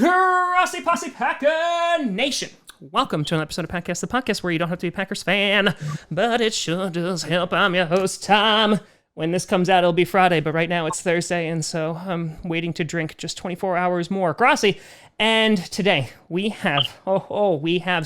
Grossi Posse Packer Nation. Welcome to another episode of Packast, the podcast where you don't have to be a Packers fan, but it sure does help. I'm your host, Tom. When this comes out, it'll be Friday, but right now it's Thursday, and so I'm waiting to drink just 24 hours more. Grossi. And today we have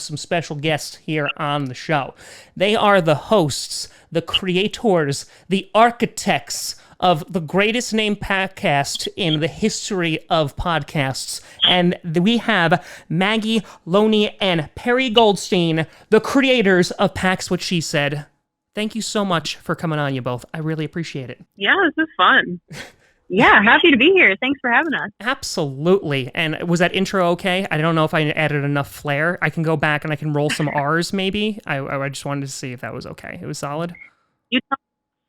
some special guests here on the show. They are the hosts, the creators, the architects of the greatest named podcast in the history of podcasts. And we have Maggie Loney and Perri Goldstein, the creators of Pack's What She Said. Thank you so much for coming on, you both. I really appreciate it. Yeah, this is fun. Yeah, happy to be here. Thanks for having us. Absolutely. And was that intro okay? I don't know if I added enough flair. I can go back and I can roll some R's maybe. I just wanted to see if that was okay. It was solid? You talk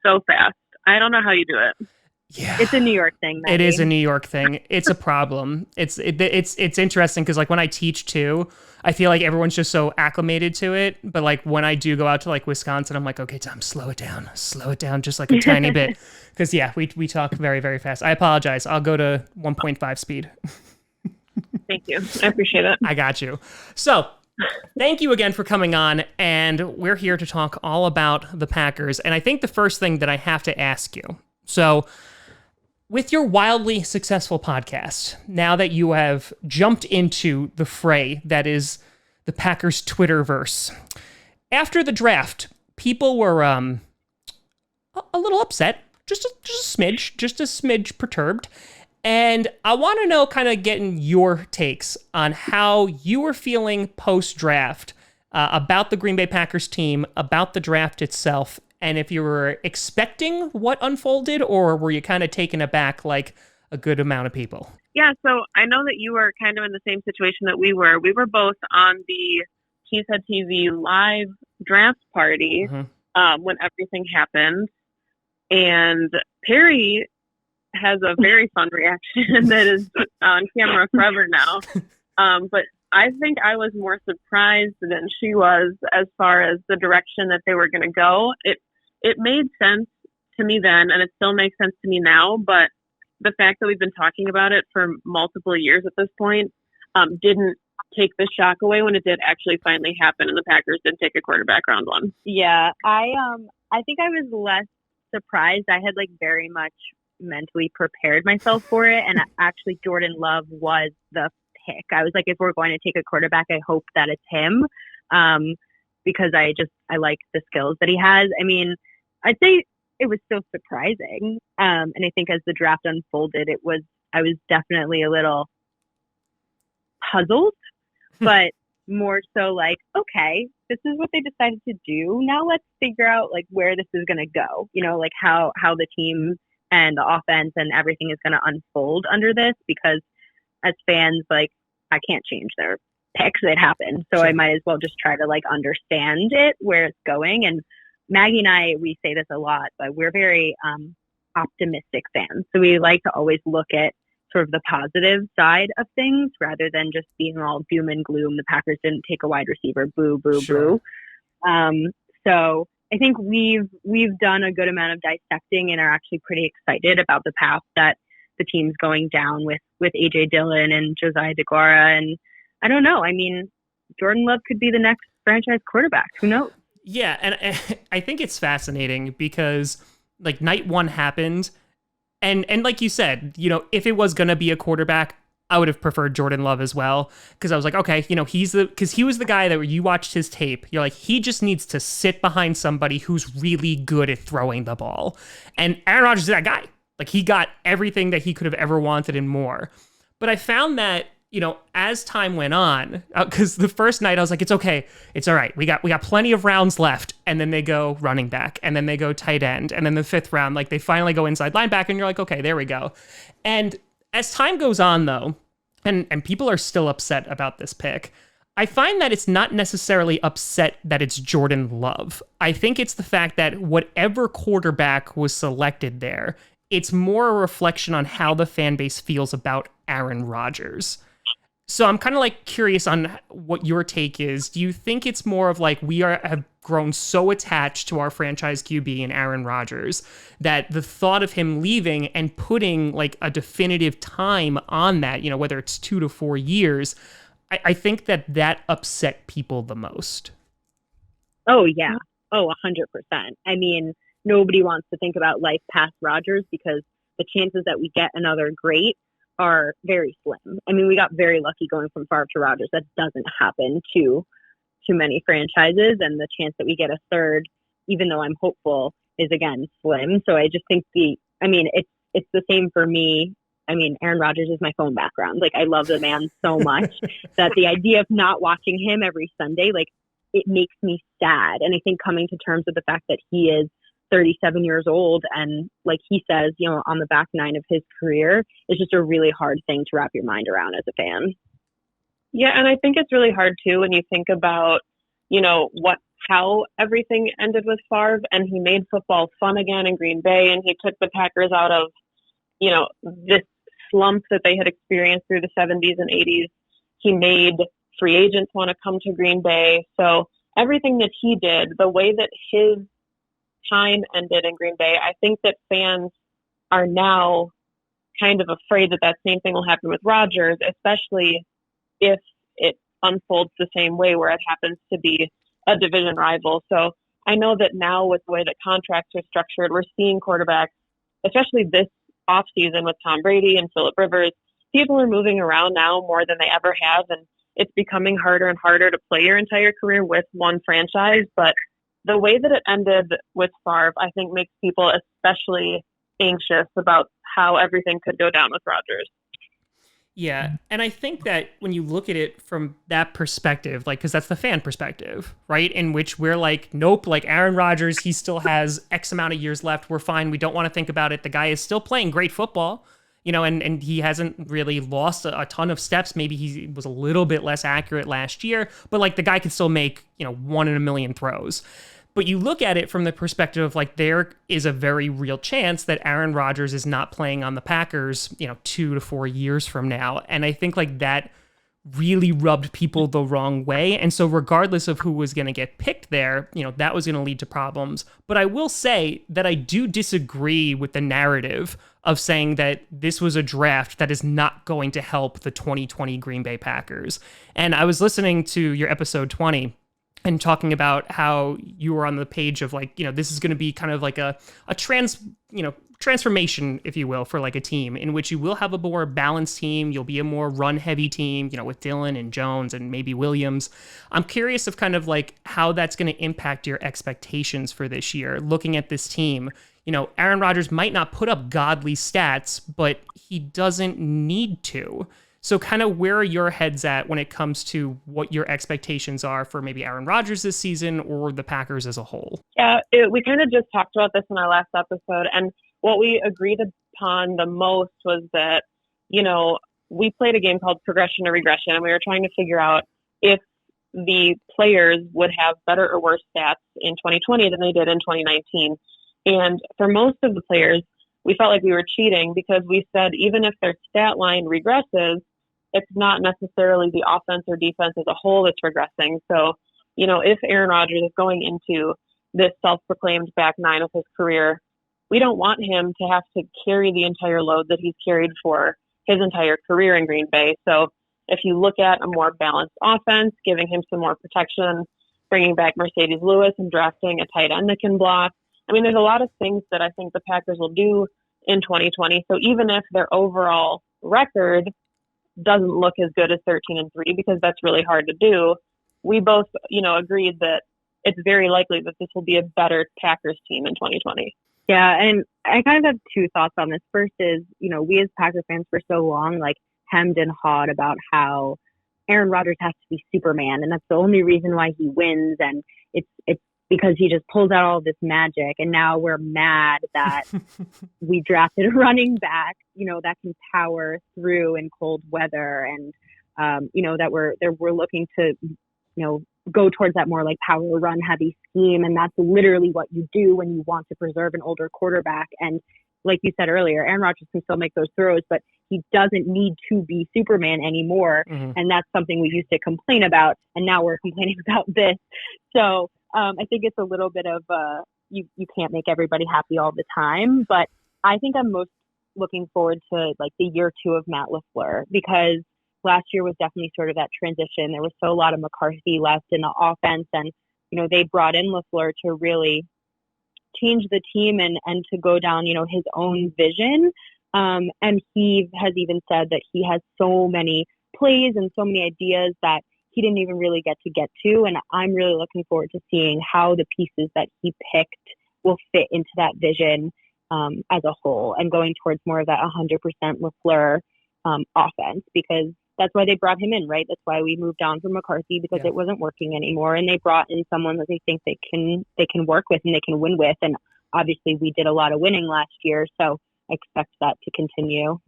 so fast. I don't know how you do it. Yeah, it's a New York thing, Maggie. It is a New York thing. It's a problem. It's interesting because like when I teach too, I feel like everyone's just so acclimated to it. But like when I do go out to like Wisconsin, I'm like, okay, Tom, slow it down just like a tiny bit. Because yeah, we talk very, very fast. I apologize. I'll go to 1.5 speed. Thank you. I appreciate it. I got you. So thank you again for coming on, and we're here to talk all about the Packers. And I think the first thing that I have to ask you, so with your wildly successful podcast, now that you have jumped into the fray that is the Packers Twitterverse, after the draft, people were a little upset, just a smidge perturbed. And I want to know, kind of getting your takes on how you were feeling post-draft about the Green Bay Packers team, about the draft itself, and if you were expecting what unfolded, or were you kind of taken aback like a good amount of people? Yeah, so I know that you were kind of in the same situation that we were. We were both on the Cheesehead TV live draft party when everything happened. And Perri has a very fun reaction that is on camera forever now. But I think I was more surprised than she was as far as the direction that they were going to go. It made sense to me then, and it still makes sense to me now. But the fact that we've been talking about it for multiple years at this point didn't take the shock away when it did actually finally happen, and the Packers did take a quarterback round one. Yeah, I think I was less surprised. I had like very much mentally prepared myself for it, and actually Jordan Love was the pick. I was like, if we're going to take a quarterback, I hope that it's him, because I like the skills that he has. I mean, I'd say it was still surprising, and I think as the draft unfolded, I was definitely a little puzzled, but more so like, okay, this is what they decided to do. Now let's figure out like where this is going to go. You know, like how the team and the offense and everything is going to unfold under this, because as fans, like, I can't change their picks. It happened. So I might as well just try to like understand it, where it's going. And Maggie and I, we say this a lot, but we're very optimistic fans. So we like to always look at sort of the positive side of things rather than just being all doom and gloom. The Packers didn't take a wide receiver. Boo, boo, boo. So I think we've done a good amount of dissecting and are actually pretty excited about the path that the team's going down with AJ Dillon and Josiah DeGuara. And I don't know. I mean, Jordan Love could be the next franchise quarterback. Who knows? Yeah, and I think it's fascinating because like night one happened, and like you said, you know, if it was gonna be a quarterback, I would have preferred Jordan Love as well, because I was like, okay, you know, because he was the guy that when you watched his tape, you're like, he just needs to sit behind somebody who's really good at throwing the ball. And Aaron Rodgers is that guy. Like, he got everything that he could have ever wanted and more. But I found that, you know, as time went on, because the first night I was like, it's okay, it's all right, we got plenty of rounds left, and then they go running back, and then they go tight end, and then the fifth round, like, they finally go inside linebacker, and you're like, okay, there we go. And as time goes on, though, and people are still upset about this pick, I find that it's not necessarily upset that it's Jordan Love. I think it's the fact that whatever quarterback was selected there, it's more a reflection on how the fan base feels about Aaron Rodgers. So I'm kind of like curious on what your take is. Do you think it's more of like have grown so attached to our franchise QB and Aaron Rodgers that the thought of him leaving and putting like a definitive time on that, whether it's 2 to 4 years, I think that upset people the most. Oh, yeah. Oh, 100%. I mean, nobody wants to think about life past Rodgers because the chances that we get another great are very slim. I mean, we got very lucky going from Favre to Rodgers. That doesn't happen to many franchises. And the chance that we get a third, even though I'm hopeful, is again slim. So I just think it's the same for me. I mean, Aaron Rodgers is my phone background. Like, I love the man so much that the idea of not watching him every Sunday, like, it makes me sad. And I think coming to terms with the fact that he is 37 years old and, like he says, on the back nine of his career is just a really hard thing to wrap your mind around as a fan. Yeah, and I think it's really hard too when you think about, how everything ended with Favre, and he made football fun again in Green Bay, and he took the Packers out of, this slump that they had experienced through the 70s and 80s. He made free agents want to come to Green Bay. So everything that he did, the way that his time ended in Green Bay, I think that fans are now kind of afraid that same thing will happen with Rodgers, especially if it unfolds the same way where it happens to be a division rival. So I know that now with the way that contracts are structured, we're seeing quarterbacks, especially this offseason with Tom Brady and Phillip Rivers, people are moving around now more than they ever have, and it's becoming harder and harder to play your entire career with one franchise. But the way that it ended with Favre, I think, makes people especially anxious about how everything could go down with Rodgers. Yeah, and I think that when you look at it from that perspective, like, because that's the fan perspective, right? In which we're like, nope, like Aaron Rodgers, he still has X amount of years left. We're fine. We don't want to think about it. The guy is still playing great football, and he hasn't really lost a ton of steps. Maybe he was a little bit less accurate last year, but like the guy can still make, 1 in a million throws. But you look at it from the perspective of like there is a very real chance that Aaron Rodgers is not playing on the Packers, 2 to 4 years from now. And I think like that really rubbed people the wrong way. And so regardless of who was going to get picked there, that was going to lead to problems. But I will say that I do disagree with the narrative of saying that this was a draft that is not going to help the 2020 Green Bay Packers. And I was listening to your episode 20 and talking about how you were on the page of like, this is going to be kind of like a transformation, if you will, for like a team in which you will have a more balanced team. You'll be a more run heavy team, with Dillon and Jones and maybe Williams. I'm curious of kind of like how that's going to impact your expectations for this year. Looking at this team, Aaron Rodgers might not put up godly stats, but he doesn't need to. So kind of where are your heads at when it comes to what your expectations are for maybe Aaron Rodgers this season or the Packers as a whole? Yeah, we kind of just talked about this in our last episode. And what we agreed upon the most was that, we played a game called Progression or Regression, and we were trying to figure out if the players would have better or worse stats in 2020 than they did in 2019. And for most of the players, we felt like we were cheating because we said even if their stat line regresses, it's not necessarily the offense or defense as a whole that's regressing. So, if Aaron Rodgers is going into this self-proclaimed back nine of his career, we don't want him to have to carry the entire load that he's carried for his entire career in Green Bay. So if you look at a more balanced offense, giving him some more protection, bringing back Mercedes Lewis and drafting a tight end that can block, I mean, there's a lot of things that I think the Packers will do in 2020. So even if their overall record doesn't look as good as 13-3, because that's really hard to do, we both, agreed that it's very likely that this will be a better Packers team in 2020. Yeah, and I kind of have two thoughts on this. First is, we as Packers fans for so long, like, hemmed and hawed about how Aaron Rodgers has to be Superman, and that's the only reason why he wins, and it's because he just pulls out all this magic. And now we're mad that we drafted a running back, that can power through in cold weather, and that we're looking to, go towards that more like power run heavy scheme. And that's literally what you do when you want to preserve an older quarterback. And like you said earlier, Aaron Rodgers can still make those throws, but he doesn't need to be Superman anymore. And that's something we used to complain about. And now we're complaining about this. So I think it's a little bit of you can't make everybody happy all the time. But I think I'm most looking forward to like the year 2 of Matt LaFleur, because last year was definitely sort of that transition. There was still a lot of McCarthy left in the offense, and they brought in LaFleur to really change the team and to go down his own vision. And he has even said that he has so many plays and so many ideas that he didn't even really get to. And I'm really looking forward to seeing how the pieces that he picked will fit into that vision as a whole, and going towards more of that 100% LaFleur offense, because that's why they brought him in, right? That's why we moved on from McCarthy, because it wasn't working anymore, and they brought in someone that they think they can work with and they can win with. And obviously we did a lot of winning last year, so I expect that to continue.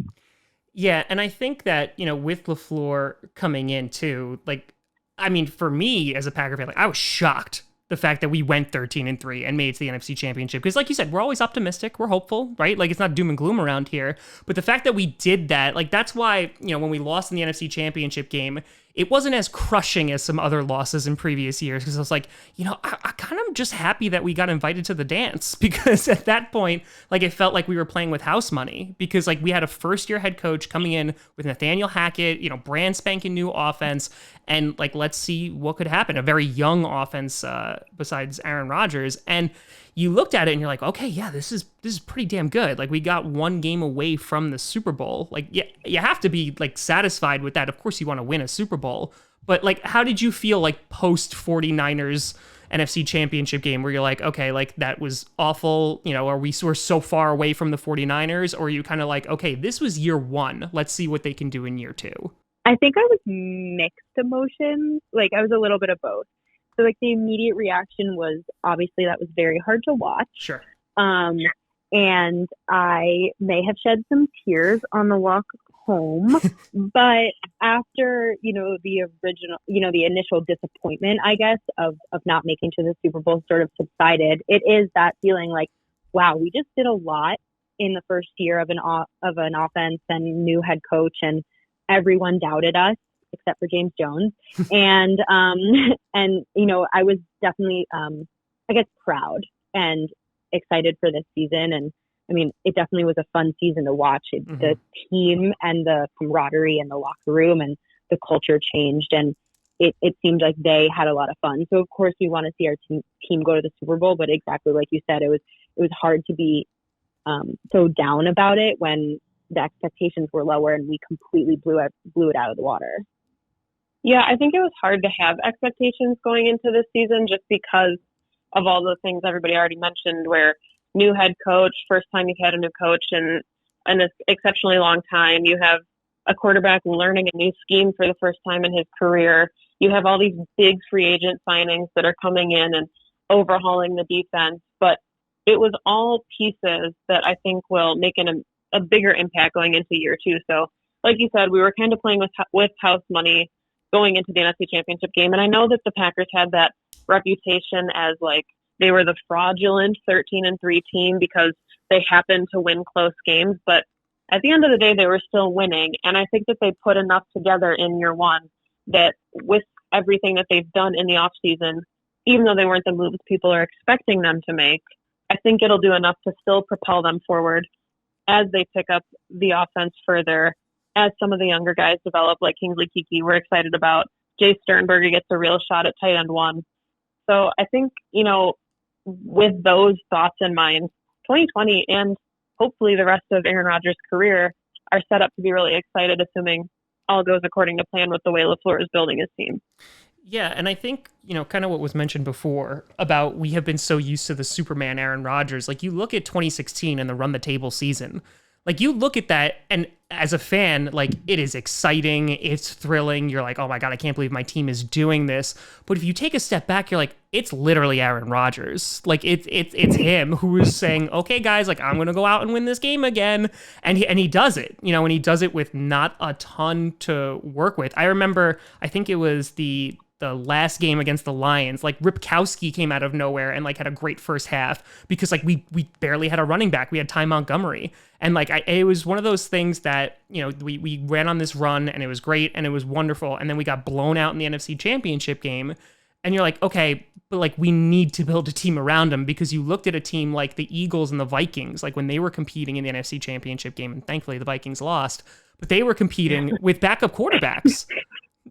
Yeah, and I think that, with LaFleur coming in too, for me as a Packer fan, I was shocked the fact that we went 13-3 and made it to the NFC Championship. Because like you said, we're always optimistic. We're hopeful, right? It's not doom and gloom around here. But the fact that we did that, that's why, when we lost in the NFC Championship game, it wasn't as crushing as some other losses in previous years. Because I was like, I kind of just happy that we got invited to the dance. Because at that point, it felt like we were playing with house money. Because we had a first-year head coach coming in with Nathaniel Hackett, brand spanking new offense. And let's see what could happen. A very young offense besides Aaron Rodgers. And you looked at it and you're like, okay, yeah, this is pretty damn good. We got one game away from the Super Bowl. You have to be satisfied with that. Of course you want to win a Super Bowl, but how did you feel post 49ers NFC Championship game, where you're like, okay, that was awful, are we're so far away from the 49ers, or are you kind of okay, this was year 1, let's see what they can do in year 2? I think I was mixed emotions. I was a little bit of both. So the immediate reaction was, obviously that was very hard to watch. Sure. And I may have shed some tears on the walk home, but after, the original, the initial disappointment, I guess, of not making to the Super Bowl sort of subsided, it is that feeling wow, we just did a lot in the first year of an offense and new head coach, and everyone doubted us except for James Jones. And I was definitely, I guess, proud and excited for this season. And it definitely was a fun season to watch. The team and the camaraderie and the locker room and the culture changed, and it seemed like they had a lot of fun. So of course we want to see our team go to the Super Bowl, but exactly like you said, it was hard to be so down about it when the expectations were lower and we completely blew it out of the water. Yeah, I think it was hard to have expectations going into this season just because of all the things everybody already mentioned, where new head coach, first time you've had a new coach in an exceptionally long time. You have a quarterback learning a new scheme for the first time in his career. You have all these big free agent signings that are coming in and overhauling the defense. But it was all pieces that I think will make a bigger impact going into year 2. So like you said, we were kind of playing with house money going into the NFC Championship game. And I know that the Packers had that reputation as they were the fraudulent 13-3 team because they happened to win close games. But at the end of the day, they were still winning. And I think that they put enough together in year 1 that with everything that they've done in the offseason, even though they weren't the moves people are expecting them to make, I think it'll do enough to still propel them forward as they pick up the offense further, as some of the younger guys develop, like Kingsley Keke, we're excited about. Jay Sternberger gets a real shot at tight end 1. So I think, with those thoughts in mind, 2020 and hopefully the rest of Aaron Rodgers' career are set up to be really excited, assuming all goes according to plan with the way LaFleur is building his team. Yeah, and I think, kind of what was mentioned before about we have been so used to the Superman Aaron Rodgers. You look at 2016 and the run the table season. You look at that, and as a fan, it is exciting, it's thrilling. You're like, oh my God, I can't believe my team is doing this. But if you take a step back, you're like, it's literally Aaron Rodgers. It's him who is saying, okay, guys, I'm going to go out and win this game again. And he does it, and he does it with not a ton to work with. I remember, I think it was the the last game against the Lions, like Ripkowski came out of nowhere and like had a great first half because like we barely had a running back. We had Ty Montgomery. And like it was one of those things that, you know, we ran on this run and it was great and it was wonderful. And then we got blown out in the NFC Championship game. And you're like, okay, but like we need to build a team around them, because you looked at a team like the Eagles and the Vikings, like when they were competing in the NFC Championship game, and thankfully the Vikings lost, but they were competing with backup quarterbacks.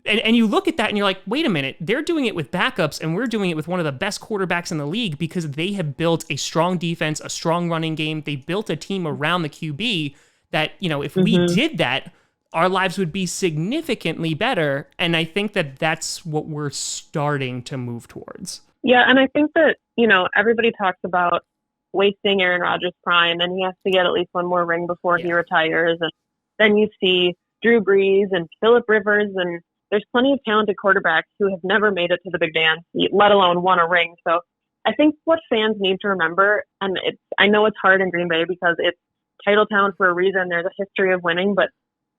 And you look at that and you're like, wait a minute, they're doing it with backups and we're doing it with one of the best quarterbacks in the league, because they have built a strong defense, a strong running game. They built a team around the QB that, you know, if we did that, our lives would be significantly better. And I think that that's what we're starting to move towards. Yeah, and I think that, you know, everybody talks about wasting Aaron Rodgers' prime, and he has to get at least one more ring before he retires. And then you see Drew Brees and Phillip Rivers, and there's plenty of talented quarterbacks who have never made it to the big dance, let alone won a ring. So I think what fans need to remember, and I know it's hard in Green Bay because it's title town for a reason. There's a history of winning, but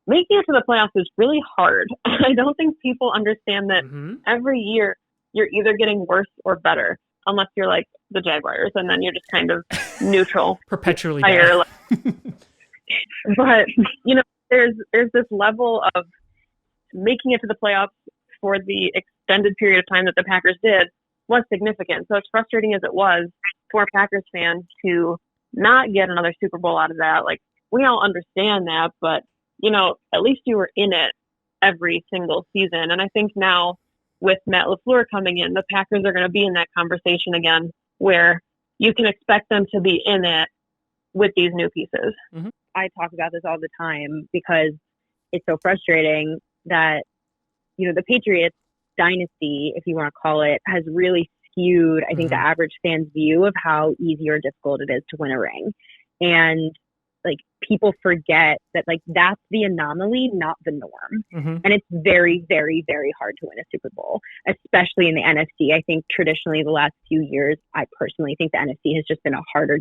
making it to the playoffs is really hard. I don't think people understand that every year you're either getting worse or better, unless you're like the Jaguars, and then you're just kind of neutral. Perpetually better. But, you know, there's this level of making it to the playoffs for the extended period of time that the Packers did was significant. So as frustrating as it was for Packers fans to not get another Super Bowl out of that, like, we all understand that, but, you know, at least you were in it every single season. And I think now with Matt LaFleur coming in, the Packers are going to be in that conversation again, where you can expect them to be in it with these new pieces. I talk about this all the time because it's so frustrating that, you know, the Patriots dynasty, if you want to call it, has really skewed, I think, the average fan's view of how easy or difficult it is to win a ring. And like, people forget that, like, that's the anomaly, not the norm. And it's very, very, very hard to win a Super Bowl, especially in the NFC. I think traditionally the last few years, I personally think the NFC has just been a harder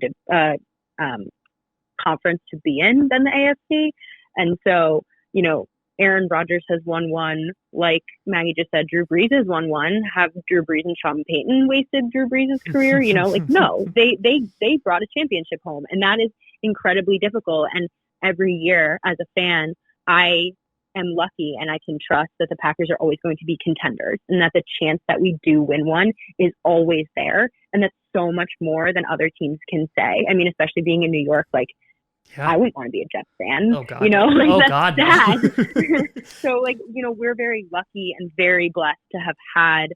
conference to be in than the AFC. And so, you know, Aaron Rodgers has won one. Like Maggie just said, Drew Brees has won one. Have Drew Brees and Sean Payton wasted Drew Brees' career? You know, like, no, they brought a championship home, and that is incredibly difficult. And every year as a fan, I am lucky and I can trust that the Packers are always going to be contenders, and that the chance that we do win one is always there. And that's so much more than other teams can say. I mean, especially being in New York, like, I wouldn't want to be a Jets fan, you know, like, that's sad. So, like, you know, we're very lucky and very blessed to have had,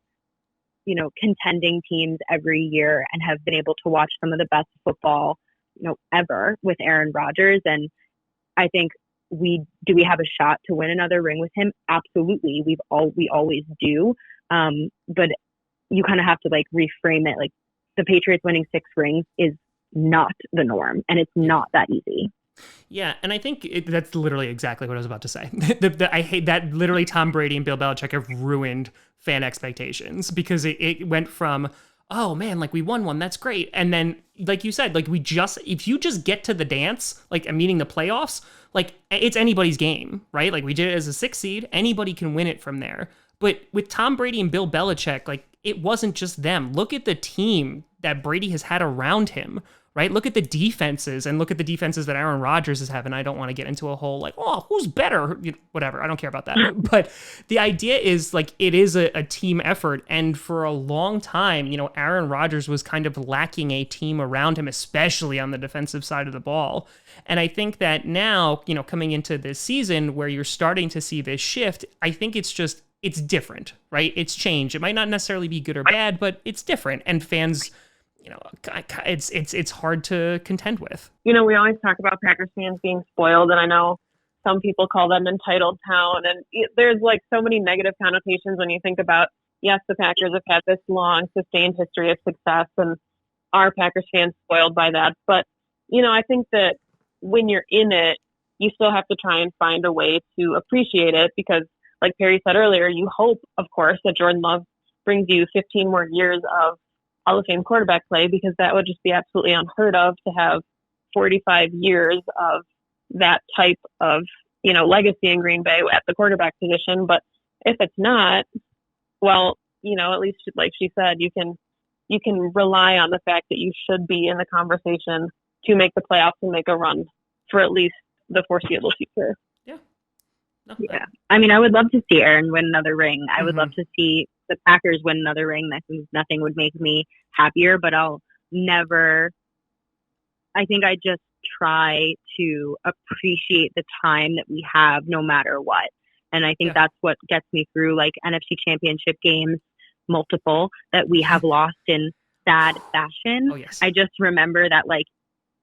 you know, contending teams every year and have been able to watch some of the best football, you know, ever with Aaron Rodgers. And I think we have a shot to win another ring with him? Absolutely. We always do. But you kind of have to, like, reframe it. Like, the Patriots winning 6 rings is not the norm, and it's not that easy. Yeah, and I think that's literally exactly what I was about to say. I hate that literally Tom Brady and Bill Belichick have ruined fan expectations, because it went from, oh man, like, we won one, that's great. And then, like you said, like, if you just get to the dance, like, meaning the playoffs, like, it's anybody's game, right? Like, we did it as a 6 seed, anybody can win it from there. But with Tom Brady and Bill Belichick, like, it wasn't just them. Look at the team that Brady has had around him, right? Look at the defenses, and look at the defenses that Aaron Rodgers is having. I don't want to get into a whole, like, oh, who's better? Whatever. I don't care about that. But the idea is, like, it is a team effort. And for a long time, you know, Aaron Rodgers was kind of lacking a team around him, especially on the defensive side of the ball. And I think that now, you know, coming into this season where you're starting to see this shift, I think it's different, right? It's changed. It might not necessarily be good or bad, but it's different. And fans, you know, it's hard to contend with. You know, we always talk about Packers fans being spoiled, and I know some people call them entitled town, and there's, like, so many negative connotations when you think about, yes, the Packers have had this long, sustained history of success, and are Packers fans spoiled by that? But, you know, I think that when you're in it, you still have to try and find a way to appreciate it, because, like Perri said earlier, you hope, of course, that Jordan Love brings you 15 more years of Hall of Fame quarterback play, because that would just be absolutely unheard of to have 45 years of that type of, you know, legacy in Green Bay at the quarterback position. But if it's not, well, at least like she said, you can rely on the fact that you should be in the conversation to make the playoffs and make a run for at least the foreseeable future. Yeah. No, yeah. I mean, I would love to see Aaron win another ring. I would love to see the Packers win another ring. Nothing would make me happier, but I think I just try to appreciate the time that we have no matter what. And I think that's what gets me through, like NFC Championship games, multiple, that we have lost in sad fashion. Oh, yes. I just remember that, like,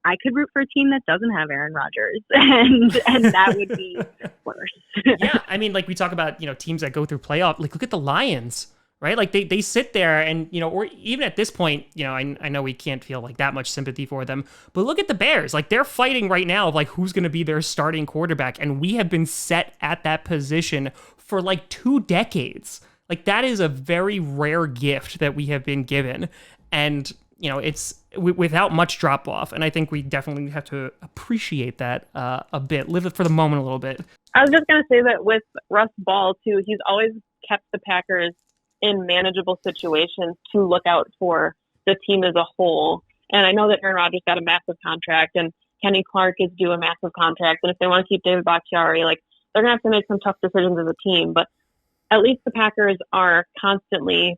I could root for a team that doesn't have Aaron Rodgers, and that would be worse. Yeah, I mean, like we talk about, teams that go through playoff. Like, look at the Lions, right? Like they sit there and, or even at this point, I know we can't feel like that much sympathy for them, but look at the Bears. Like, they're fighting right now of like who's going to be their starting quarterback, and we have been set at that position for like 2 decades. Like, that is a very rare gift that we have been given, and it's without much drop off. And I think we definitely have to appreciate that a bit, live it for the moment a little bit. I was just going to say that with Russ Ball too, he's always kept the Packers in manageable situations to look out for the team as a whole. And I know that Aaron Rodgers got a massive contract, and Kenny Clark is due a massive contract. And if they want to keep David Bakhtiari, like, they're going to have to make some tough decisions as a team. But at least the Packers are constantly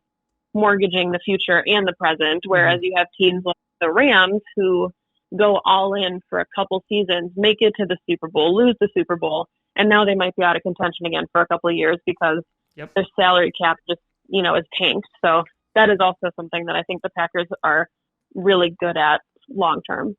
mortgaging the future and the present, whereas you have teams like the Rams who go all in for a couple seasons, make it to the Super Bowl, lose the Super Bowl, and now they might be out of contention again for a couple of years because their salary cap just, is tanked. So that is also something that I think the Packers are really good at long term.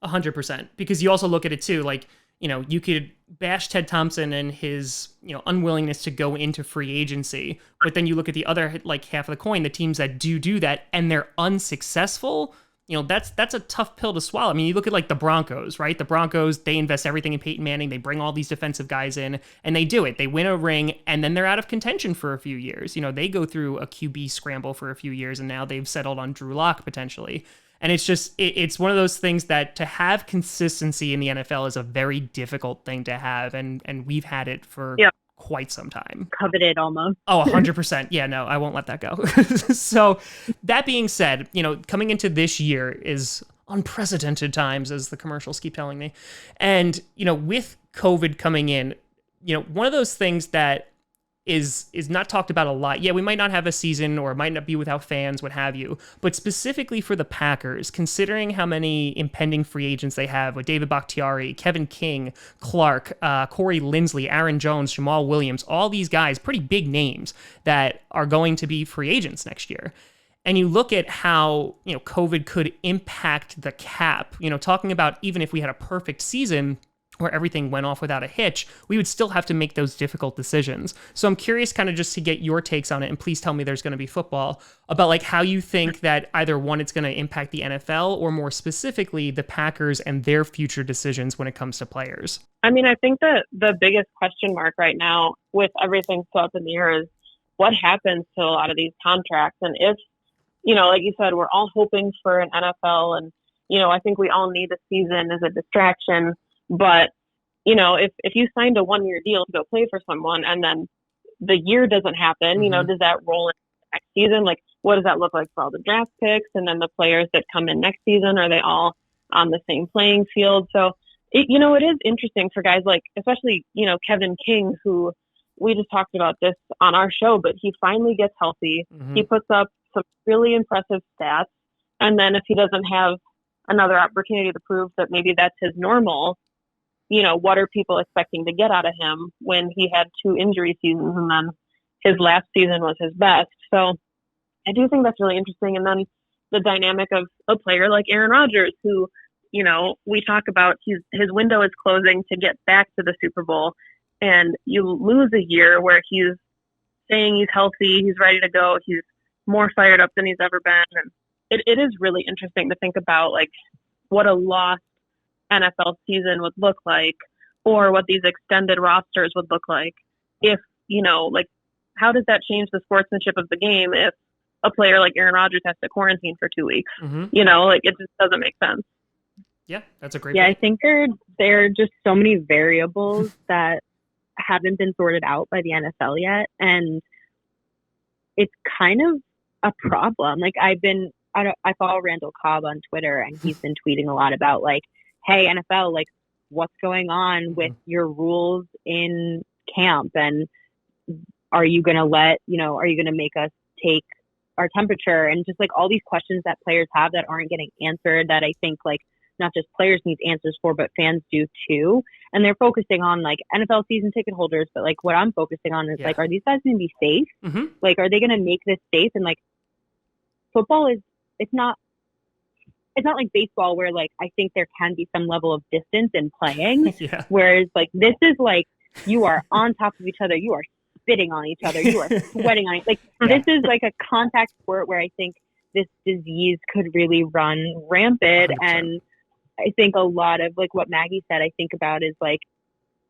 100%. Because you also look at it too, like, you could bash Ted Thompson and his, unwillingness to go into free agency, but then you look at the other, like, half of the coin, the teams that do that and they're unsuccessful. That's a tough pill to swallow. I mean, you look at like the Broncos, right? The Broncos, they invest everything in Peyton Manning. They bring all these defensive guys in, and they do it. They win a ring, and then they're out of contention for a few years. They go through a QB scramble for a few years, and now they've settled on Drew Lock potentially. And it's just, it's one of those things that to have consistency in the NFL is a very difficult thing to have. And we've had it for quite some time. Coveted almost. Oh, 100%. Yeah, no, I won't let that go. So that being said, coming into this year is unprecedented times, as the commercials keep telling me. And, with COVID coming in, one of those things that is not talked about a lot. Yeah, we might not have a season, or it might not be without fans, what have you. But specifically for the Packers, considering how many impending free agents they have with David Bakhtiari, Kevin King, Clark, Corey Linsley, Aaron Jones, Jamal Williams, all these guys, pretty big names that are going to be free agents next year. And you look at how, COVID could impact the cap, talking about even if we had a perfect season where everything went off without a hitch, we would still have to make those difficult decisions. So I'm curious kind of just to get your takes on it, and please tell me there's going to be football, about like how you think that either one, it's going to impact the NFL, or more specifically the Packers and their future decisions when it comes to players. I mean, I think that the biggest question mark right now with everything so up in the air is what happens to a lot of these contracts. And if, like you said, we're all hoping for an NFL, and, I think we all need the season as a distraction. But, if you signed a 1-year deal to go play for someone and then the year doesn't happen, does that roll into next season? Like, what does that look like for all the draft picks? And then the players that come in next season, are they all on the same playing field? So, it is interesting for guys like, especially, Kevin King, who we just talked about this on our show, but he finally gets healthy. He puts up some really impressive stats. And then if he doesn't have another opportunity to prove that maybe that's his normal, what are people expecting to get out of him when he had 2 injury seasons and then his last season was his best? So I do think that's really interesting. And then the dynamic of a player like Aaron Rodgers, who, we talk about, his window is closing to get back to the Super Bowl, and you lose a year where he's saying he's healthy, he's ready to go, he's more fired up than he's ever been. And it is really interesting to think about, like, what a lost NFL season would look like, or what these extended rosters would look like if, like, how does that change the sportsmanship of the game if a player like Aaron Rodgers has to quarantine for 2 weeks? Like, it just doesn't make sense. Yeah, that's a great point. I think there are just so many variables that haven't been sorted out by the NFL yet. And it's kind of a problem. Like I follow Randall Cobb on Twitter, and he's been tweeting a lot about like, hey, NFL, like what's going on with your rules in camp, and are you going to make us take our temperature, and just like all these questions that players have that aren't getting answered, that I think like not just players need answers for, but fans do too. And they're focusing on like NFL season ticket holders, but like what I'm focusing on is like, are these guys going to be safe? Like, are they going to make this safe? And like football it's not like baseball where like I think there can be some level of distance in playing. Whereas like this is like you are on top of each other, you are spitting on each other, you are sweating on it. Like this is like a contact sport where I think this disease could really run rampant. 100%. And I think a lot of like what Maggie said, I think about is like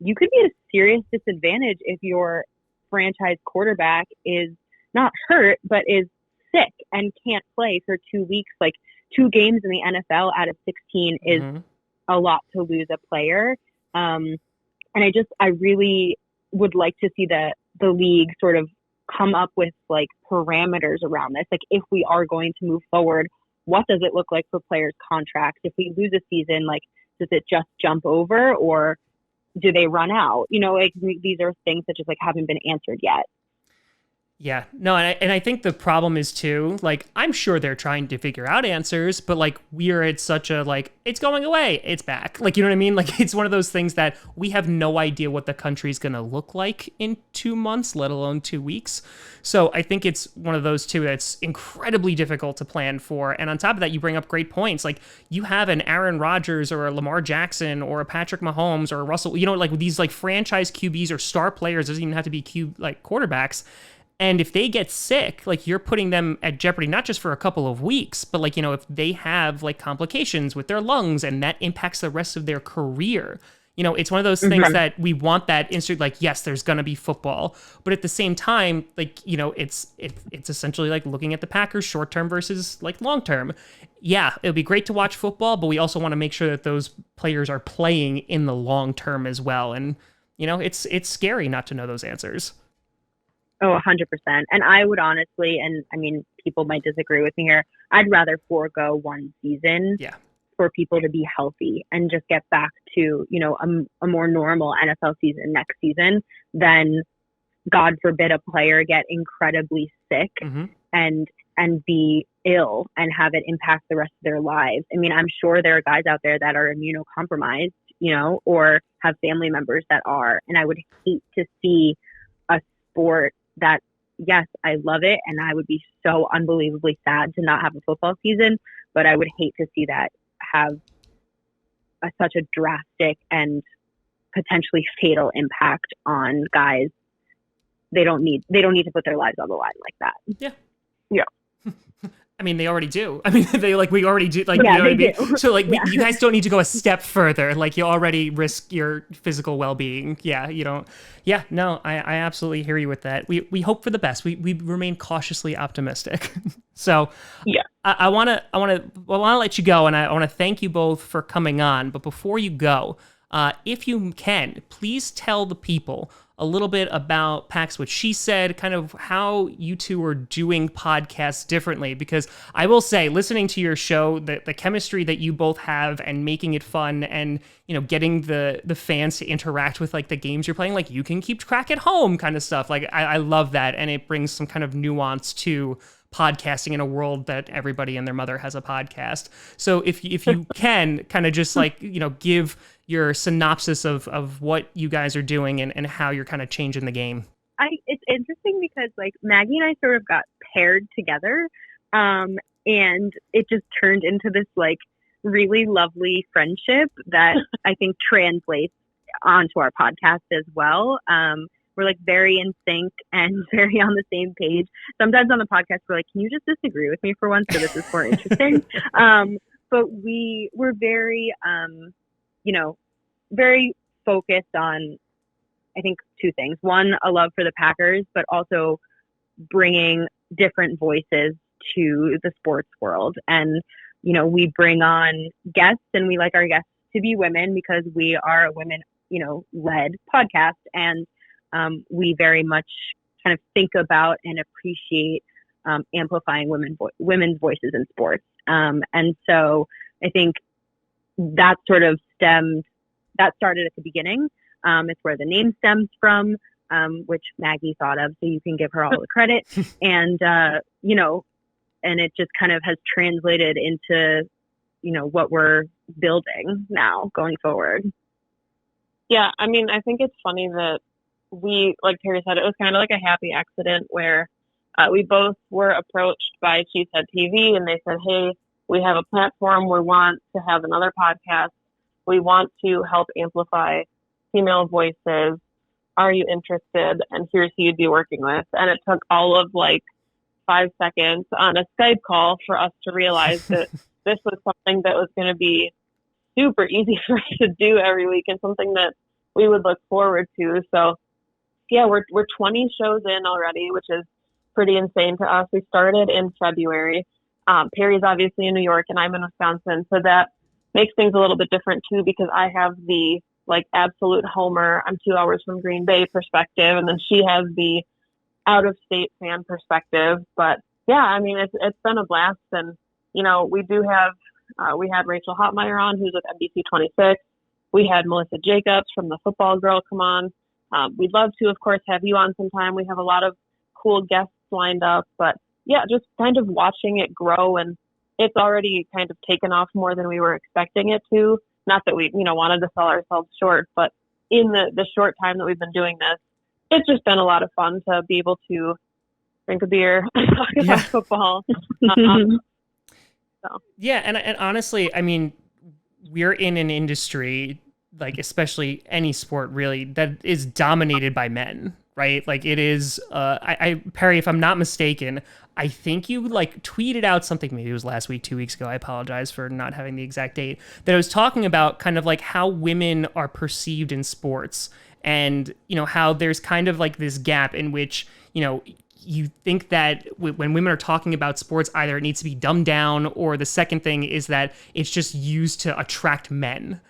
you could be at a serious disadvantage if your franchise quarterback is not hurt, but is sick and can't play for 2 weeks. Like 2 games in the NFL out of 16 is a lot to lose a player. And I really would like to see the league sort of come up with like parameters around this. Like if we are going to move forward, what does it look like for players' contracts? If we lose a season, like does it just jump over, or do they run out? You know, like these are things that just like haven't been answered yet. Yeah, no, and I think the problem is too, like, I'm sure they're trying to figure out answers, but like, we're at such a, like, it's going away, it's back. Like, you know what I mean? Like, it's one of those things that we have no idea what the country's going to look like in 2 months, let alone 2 weeks. So I think it's one of those two that's incredibly difficult to plan for. And on top of that, you bring up great points. Like, you have an Aaron Rodgers or a Lamar Jackson or a Patrick Mahomes or a Russell, you know, like these like franchise QBs or star players, doesn't even have to be quarterbacks. And if they get sick, like you're putting them at jeopardy, not just for a couple of weeks, but like, you know, if they have like complications with their lungs and that impacts the rest of their career, you know, it's one of those things that we want that instant, like, yes, there's going to be football. But at the same time, like, you know, it's essentially like looking at the Packers short term versus like long term. Yeah, it'll be great to watch football, but we also want to make sure that those players are playing in the long term as well. And, you know, it's scary not to know those answers. Oh, 100%. And I would honestly, and I mean, people might disagree with me here, I'd rather forego one season for people to be healthy and just get back to, you know, a more normal NFL season next season than, God forbid, a player get incredibly sick and be ill and have it impact the rest of their lives. I mean, I'm sure there are guys out there that are immunocompromised, you know, or have family members that are, and I would hate to see a sport that, yes, I love it, and I would be so unbelievably sad to not have a football season, but I would hate to see that have such a drastic and potentially fatal impact on guys. They don't need to put their lives on the line like that. Yeah. I mean, they already do. I mean, we already do. Like, you know what I mean? Do. So, like, you guys don't need to go a step further. Like, you already risk your physical well-being. Yeah, you don't. Yeah, no, I absolutely hear you with that. We hope for the best. We remain cautiously optimistic. So, yeah, I want to let you go, and I want to thank you both for coming on. But before you go, if you can, please tell the people a little bit about Packast What She Said, kind of how you two are doing podcasts differently. Because I will say, listening to your show, the chemistry that you both have and making it fun and, you know, getting the fans to interact with like the games you're playing, like you can keep track at home kind of stuff. Like I love that. And it brings some kind of nuance to podcasting in a world that everybody and their mother has a podcast. So if you can kind of just like, you know, give your synopsis of what you guys are doing and how you're kind of changing the game. It's interesting because like Maggie and I sort of got paired together, and it just turned into this like really lovely friendship that I think translates onto our podcast as well. We're like very in sync and very on the same page. Sometimes on the podcast, we're like, can you just disagree with me for once? So this is more interesting. But we're very, you know, very focused on, I think, 2 things. One, a love for the Packers, but also bringing different voices to the sports world. And, you know, we bring on guests, and we like our guests to be women because we are a women, you know, led podcast. And we very much kind of think about and appreciate amplifying women's voices in sports. And so I think that started at the beginning. It's where the name stems from, which Maggie thought of, so you can give her all the credit. And, and it just kind of has translated into, what we're building now going forward. Yeah, I mean, I think it's funny that we, like Perri said, it was kind of like a happy accident where we both were approached by Cheesehead TV, and they said, hey, we have a platform. We want to have another podcast. We want to help amplify female voices. Are you interested? And here's who you'd be working with. And it took all of 5 seconds on a Skype call for us to realize that this was something that was going to be super easy for us to do every week and something that we would look forward to. So yeah, we're 20 shows in already, which is pretty insane to us. We started in February. Perri's obviously in New York and I'm in Wisconsin. So that makes things a little bit different too, because I have the absolute homer, I'm 2 hours from Green Bay perspective. And then she has the out of state fan perspective. But yeah, I mean, it's been a blast. And, we do have, we had Rachel Hotmeyer on, who's with NBC 26. We had Melissa Jacobs from the Football Girl come on. We'd love to, of course, have you on sometime. We have a lot of cool guests lined up, but yeah, just kind of watching it grow, and it's already kind of taken off more than we were expecting it to. Not that we, wanted to sell ourselves short, but in the short time that we've been doing this, it's just been a lot of fun to be able to drink a beer, talk about football. Yeah, and honestly, I mean, we're in an industry, especially any sport really, that is dominated by men, right? It is, Perri, if I'm not mistaken, I think you tweeted out something, maybe it was last week, 2 weeks ago, I apologize for not having the exact date, that I was talking about kind of how women are perceived in sports, and, how there's kind of this gap in which, you think that when women are talking about sports, either it needs to be dumbed down, or the second thing is that it's just used to attract men.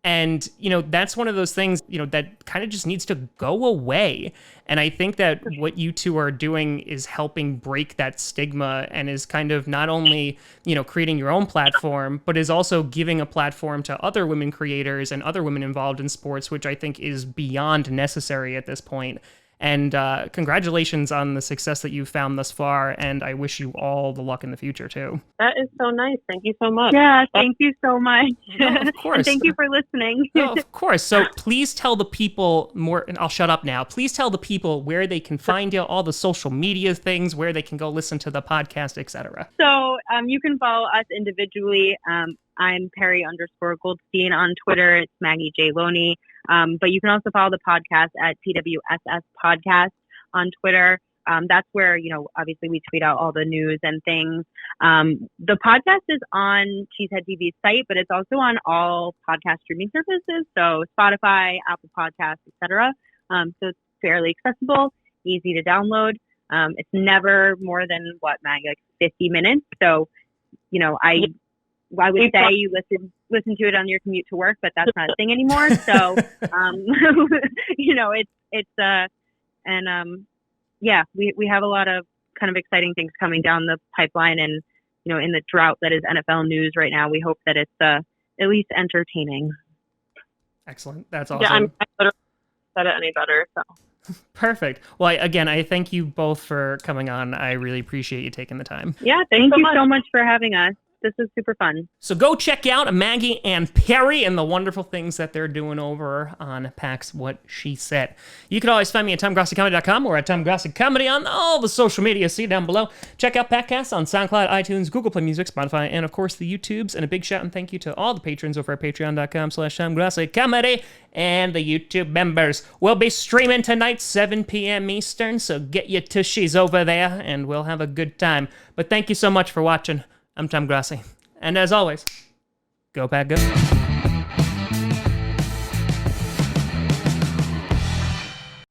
And, that's one of those things, that kind of just needs to go away. And I think that what you two are doing is helping break that stigma, and is kind of not only, creating your own platform, but is also giving a platform to other women creators and other women involved in sports, which I think is beyond necessary at this point. And congratulations on the success that you've found thus far, and I wish you all the luck in the future, too. That is so nice. Thank you so much. Yeah, thank you so much. No, of course. And thank you for listening. No, of course. So please tell the people more, and I'll shut up now. Please tell the people where they can find you, all the social media things, where they can go listen to the podcast, etc. So you can follow us individually. I'm Perri_Goldstein on Twitter. It's Maggie J. Loney. But you can also follow the podcast at PWSS Podcast on Twitter. That's where, obviously we tweet out all the news and things. The podcast is on Cheesehead TV's site, but it's also on all podcast streaming services. So Spotify, Apple Podcasts, etc. So it's fairly accessible, easy to download. It's never more than Maggie, 50 minutes. So, I would say you listen to it on your commute to work, but that's not a thing anymore. So, we have a lot of kind of exciting things coming down the pipeline, and, in the drought that is NFL news right now, we hope that it's at least entertaining. Excellent. That's awesome. Yeah, I literally said it any better. So. Perfect. Well, again, I thank you both for coming on. I really appreciate you taking the time. Yeah, thank you so much for having us. This is super fun. So go check out Maggie and Perri and the wonderful things that they're doing over on Pack's What She Said. You can always find me at TomGrossiComedy.com or at Tom Grossi Comedy on all the social media. See down below. Check out Packast on SoundCloud, iTunes, Google Play Music, Spotify, and of course the YouTubes. And a big shout and thank you to all the patrons over at Patreon.com/TomGrossiComedy and the YouTube members. We'll be streaming tonight, 7 p.m. Eastern, so get your tushies over there and we'll have a good time. But thank you so much for watching. I'm Tom Grossi. And as always, go Pack, go.